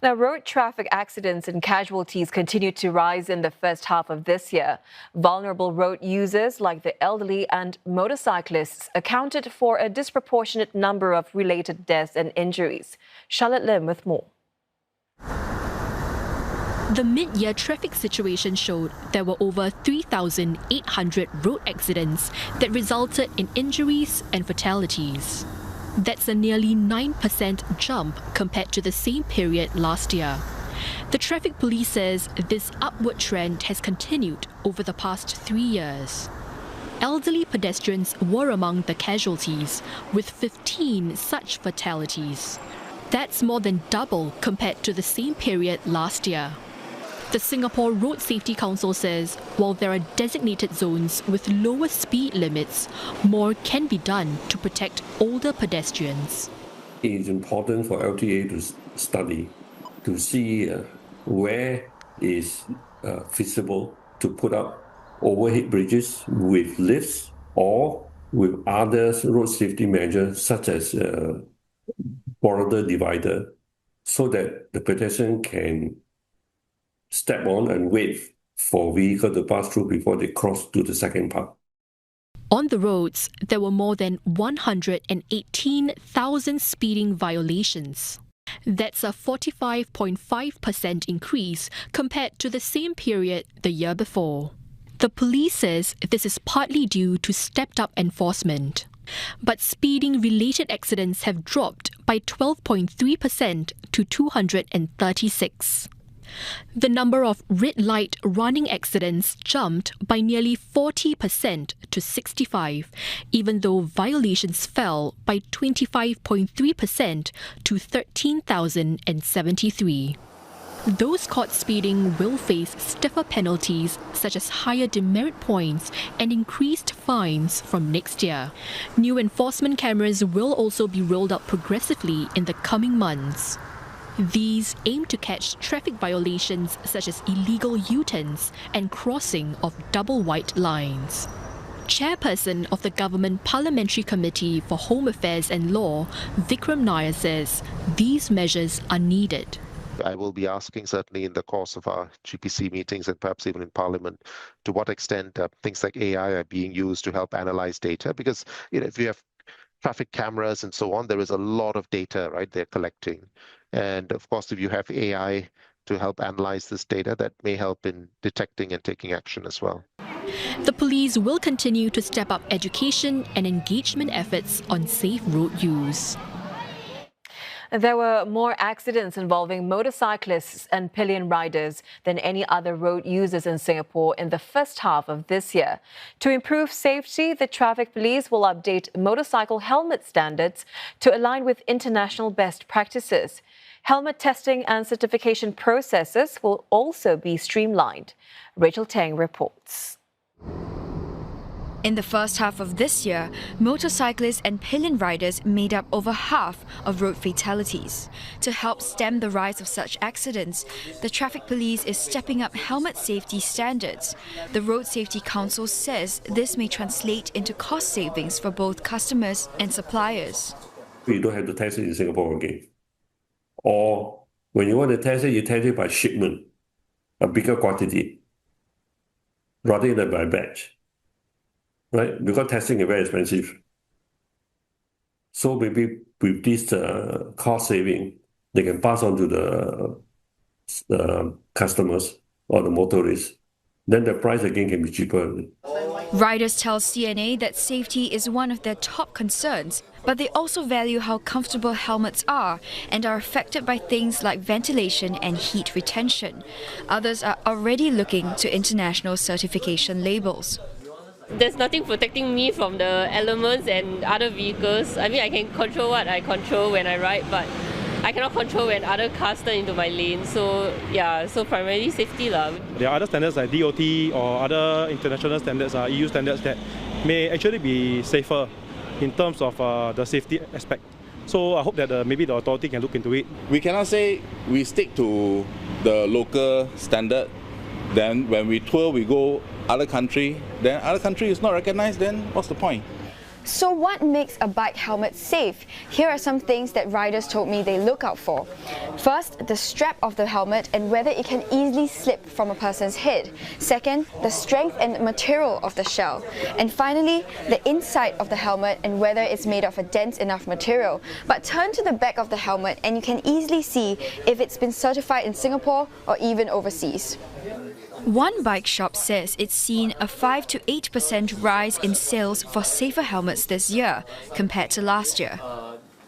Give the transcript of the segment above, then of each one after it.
Now, road traffic accidents and casualties continue to rise in the first half of this year. Vulnerable road users like the elderly and motorcyclists accounted for a disproportionate number of related deaths and injuries. Charlotte Lim with more. The mid-year traffic situation showed there were over 3,800 road accidents that resulted in injuries and fatalities. That's a nearly 9% jump compared to the same period last year. The traffic police says this upward trend has continued over the past 3 years. Elderly pedestrians were among the casualties, with 15 such fatalities. That's more than double compared to the same period last year. The Singapore Road Safety Council says while there are designated zones with lower speed limits, more can be done to protect older pedestrians. It is important for LTA to study, to see where is feasible to put up overhead bridges with lifts or with other road safety measures such as border divider, so that the pedestrian can step on and wait for vehicle to pass through before they cross to the second part. On the roads, there were more than 118,000 speeding violations. That's a 45.5% increase compared to the same period the year before. The police says this is partly due to stepped-up enforcement. But speeding-related accidents have dropped by 12.3% to 236. The number of red light running accidents jumped by nearly 40% to 65, even though violations fell by 25.3% to 13,073. Those caught speeding will face stiffer penalties such as higher demerit points and increased fines from next year. New enforcement cameras will also be rolled out progressively in the coming months. These aim to catch traffic violations such as illegal U-turns and crossing of double white lines. Chairperson of the Government Parliamentary Committee for Home Affairs and Law, Vikram Nair, says these measures are needed. I will be asking, certainly in the course of our GPC meetings and perhaps even in Parliament, to what extent things like AI are being used to help analyze data. Because if you have traffic cameras and so on, there is a lot of data, right, they're collecting. And of course, if you have AI to help analyze this data, that may help in detecting and taking action as well. The police will continue to step up education and engagement efforts on safe road use. There were more accidents involving motorcyclists and pillion riders than any other road users in Singapore in the first half of this year. To improve safety, the traffic police will update motorcycle helmet standards to align with international best practices. Helmet testing and certification processes will also be streamlined. Rachel Teng reports. In the first half of this year, motorcyclists and pillion riders made up over half of road fatalities. To help stem the rise of such accidents, the traffic police is stepping up helmet safety standards. The Road Safety Council says this may translate into cost savings for both customers and suppliers. We don't have to test it in Singapore again. Or when you want to test it, you test it by shipment, a bigger quantity, rather than by batch. Right? Because testing is very expensive. So maybe with this cost saving, they can pass on to the customers or the motorists. Then the price again can be cheaper. Riders tell CNA that safety is one of their top concerns, but they also value how comfortable helmets are and are affected by things like ventilation and heat retention. Others are already looking to international certification labels. There's nothing protecting me from the elements and other vehicles. I mean, I can control what I control when I ride, but I cannot control when other cars turn into my lane. So yeah, so primarily safety lah. There are other standards like DOT or other international standards, EU standards, that may actually be safer in terms of the safety aspect. So I hope that maybe the authority can look into it. We cannot say we stick to the local standard. Then when we tour, we go other country, then other country is not recognized, then what's the point? So what makes a bike helmet safe? Here are some things that riders told me they look out for. First, the strap of the helmet and whether it can easily slip from a person's head. Second, the strength and material of the shell. And finally, the inside of the helmet and whether it's made of a dense enough material. But turn to the back of the helmet and you can easily see if it's been certified in Singapore or even overseas. One bike shop says it's seen a 5 to 8% rise in sales for safer helmets this year compared to last year.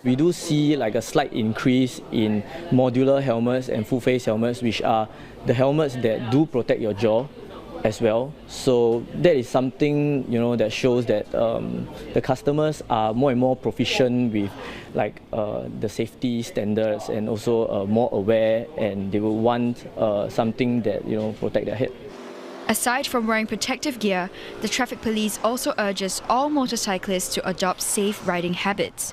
We do see like a slight increase in modular helmets and full face helmets, which are the helmets that do protect your jaw as well. So that is something, you know, that shows that the customers are more and more proficient with like the safety standards and also more aware, and they will want something that, you know, protect their head. Aside from wearing protective gear, the traffic police also urges all motorcyclists to adopt safe riding habits.